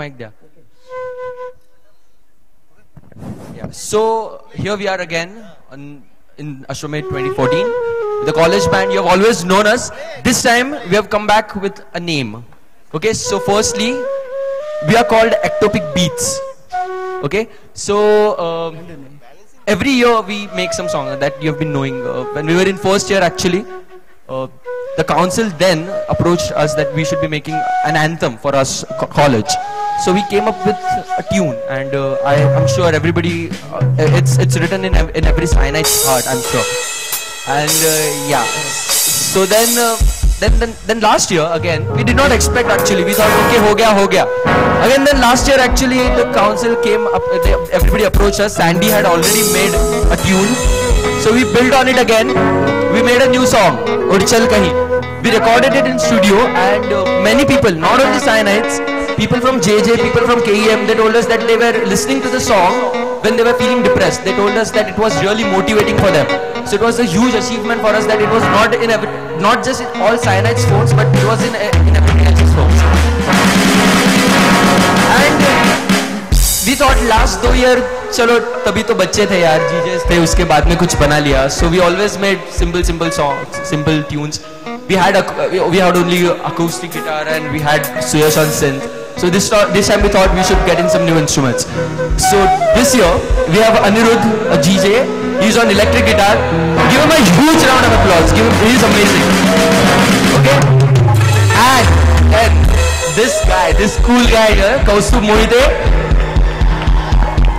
mic there. Yeah. So here we are again in Ashwamedh 2014. The college band, you have always known us. This time we have come back with a name. Okay, so firstly, we are called Ectopic Beats. Okay, so every year we make some song that you have been knowing. When we were in first year actually, the council then approached us that we should be making an anthem for us college. So we came up with a tune, and I'm sure everybody, it's written in every cyanite's heart, I'm sure. And yeah, so then last year again, we did not expect actually. We thought, okay, ho gaya. Again, then last year actually the council came up, everybody approached us. Sandy had already made a tune, so we built on it again. We made a new song, Urchal Kahi. We recorded it in studio, and many people, not only cyanites, people from JJ, people from KEM, they told us that they were listening to the song when they were feeling depressed. They told us that it was really motivating for them. So it was a huge achievement for us that it was not just in all cyanites' phones, but it was in everyone else's phones. And we thought last 2 years, चलो तभी तो बच्चे थे यार, जीजेस थे, उसके बाद में कुछ बना लिया. So we always made simple songs, simple tunes. We had only acoustic guitar, and we had Suyash on synth. So this time we thought we should get in some new instruments. So this year we have Anirudh, a DJ. He's on electric guitar. Give him a huge round of applause. He's amazing. Okay. And this cool guy here, Kaustubh Mohite,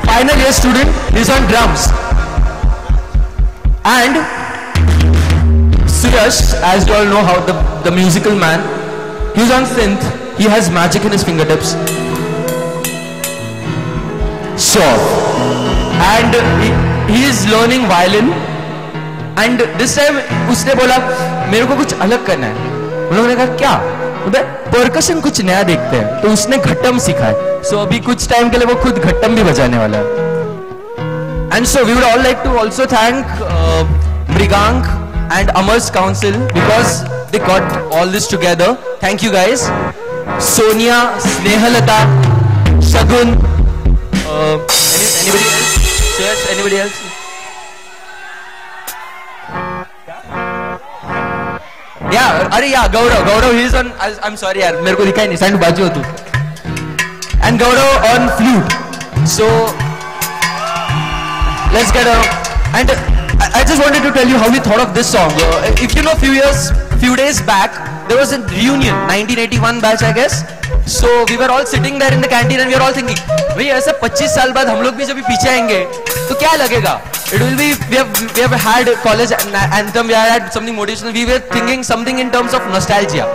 final year student. He's on drums. And Suyash, as you all know, how the musical man, he's on synth. He has magic in his fingertips. Sure. And he is learning violin. And this time उसने बोला मेरे को कुछ अलग करना है. उन लोगों ने कहा क्या? परकशन कुछ नया देखते हैं. तो उसने घट्टम सीखा है. So अभी कुछ टाइम के लिए वो खुद घट्टम भी बजाने वाला है. And so we would all like to also thank Mrigank and Amar's council, because they got all this together. Thank you guys. Sonia, Snehalata, Shagun, anybody else? Yes, anybody else? Yeah, Gaurav, he's on, I'm sorry yaar, मेरे को दिखा ही नहीं, stand बाजू हो तू. And Gaurav on flute. So, let's get and I just wanted to tell you how we thought of this song. If you know, few days back, there was a reunion, 1981 batch, I guess. So we were all sitting there in the canteen, and we were all thinking, भाई ऐसा 25 साल बाद हम लोग भी जब पीछे आएंगे, तो क्या लगेगा? It will be, we have had college anthem, we have had something motivational. We were thinking something in terms of nostalgia.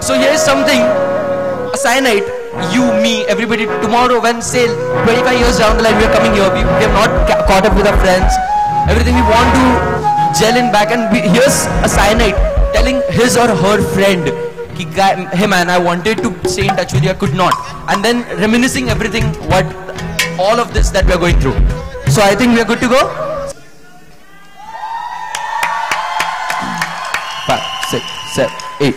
So here is something, a cyanide, you, me, everybody. Tomorrow, when say 25 years down the line, we are coming here. We have not caught up with our friends. Everything we want to gel in back, and here's a cyanide telling his or her friend, hey man, I wanted to stay in touch with you, I could not. And then reminiscing everything, all of this that we are going through. So I think we are good to go. 5, 6, 7, 8.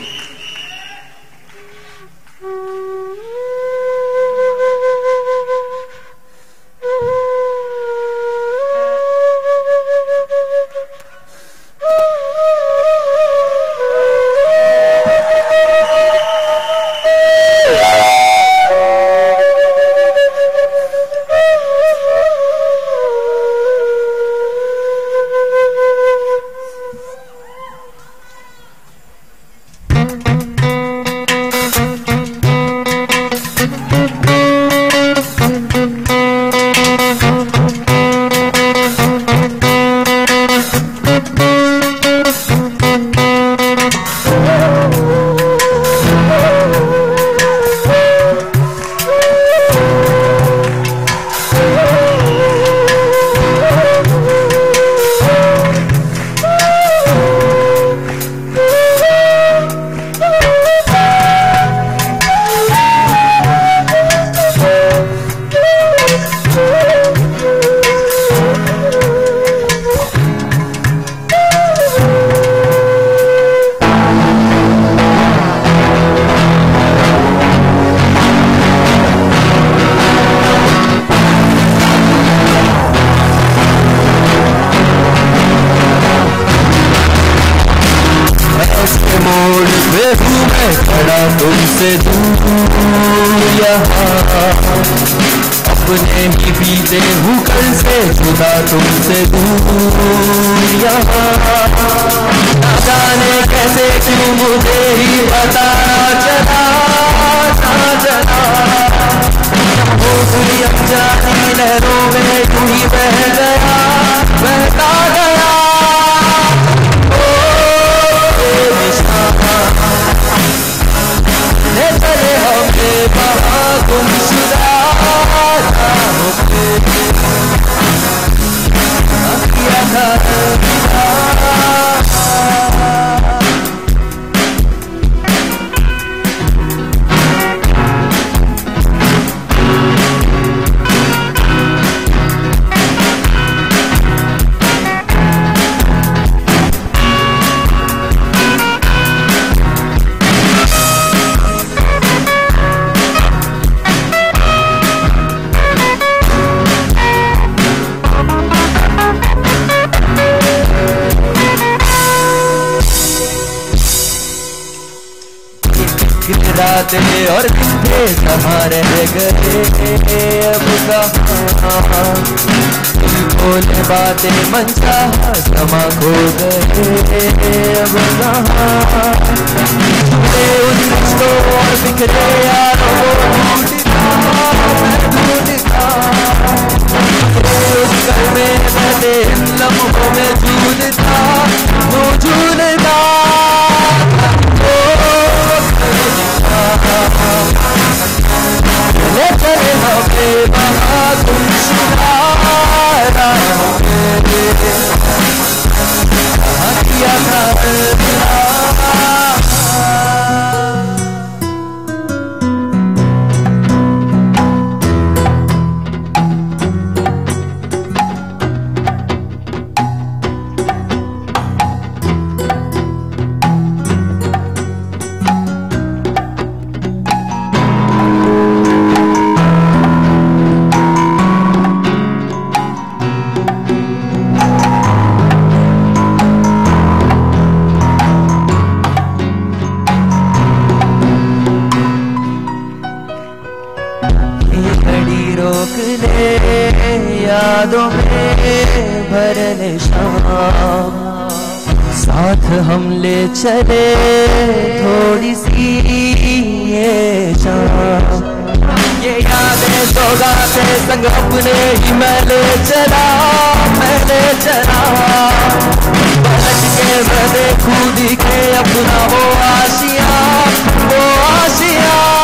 तुमसे दूर यहाँ, अपने ही बीते हूँ कल से जुदा तुमसे दूर यहाँ। ना जाने कैसे क्यों मुझे ही पता चला, ना चला। हो गई अनजानी लहरों में यूं ही बह गया, बहता गया। ले चले हमें वहाँ गुमशुदा किया था रातें और दिन थे जहाँ रह गए अब कहाँ, दिल खोले बातें मन चाहा समा खो गए अब कहाँ। छूटे उन रिश्तों और बिखरे यारों को ढूंढता, उस घर में रहते इन लम्हों में झूलता, वो झूलता। ले चले हमें वहाँ गुमशुदा किया था यादों में भरने शाम, साथ हम ले चले थोड़ी सी ये शाम। ये यादें सौगातें संग अपने ही मैं ले चला, मैं ले चला। पलट के मैं देखूं दिखे अपना वो आशिया, वो आशिया।